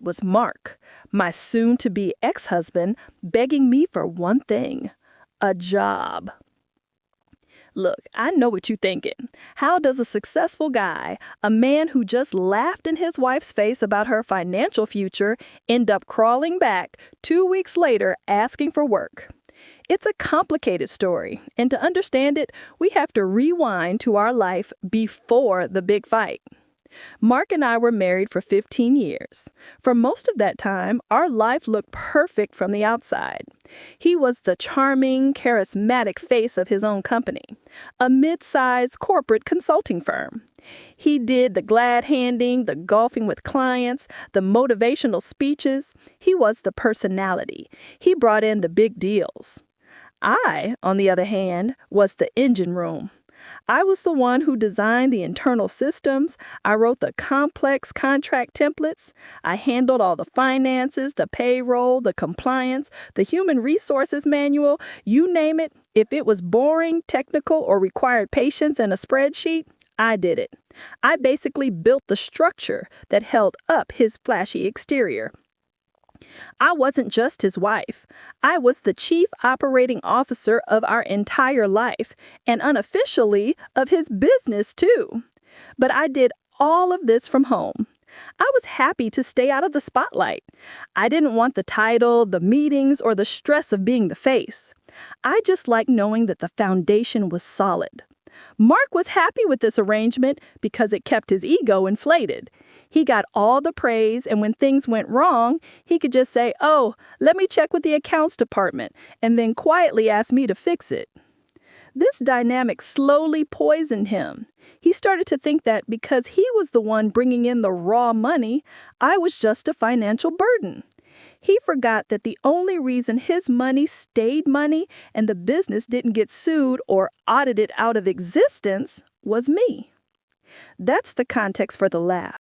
was Mark, my soon-to-be ex-husband, begging me for one thing: a job. Look, I know what you're thinking. How does a successful guy, a man who just laughed in his wife's face about her financial future, end up crawling back 2 weeks later asking for work? It's a complicated story, and to understand it, we have to rewind to our life before the big fight. Mark and I were married for 15 years. For most of that time, our life looked perfect from the outside. He was the charming, charismatic face of his own company, a mid-sized corporate consulting firm. He did the glad-handing, the golfing with clients, the motivational speeches. He was the personality. He brought in the big deals. I, on the other hand, was the engine room. I was the one who designed the internal systems. I wrote the complex contract templates. I handled all the finances, the payroll, the compliance, the human resources manual, you name it. If it was boring, technical, or required patience and a spreadsheet, I did it. I basically built the structure that held up his flashy exterior. I wasn't just his wife. I was the chief operating officer of our entire life, and unofficially of his business too. But I did all of this from home. I was happy to stay out of the spotlight. I didn't want the title, the meetings, or the stress of being the face. I just liked knowing that the foundation was solid. Mark was happy with this arrangement because it kept his ego inflated. He got all the praise, and when things went wrong, he could just say, "Oh, let me check with the accounts department," and then quietly ask me to fix it. This dynamic slowly poisoned him. He started to think that because he was the one bringing in the raw money, I was just a financial burden. He forgot that the only reason his money stayed money and the business didn't get sued or audited out of existence was me. That's the context for the laugh.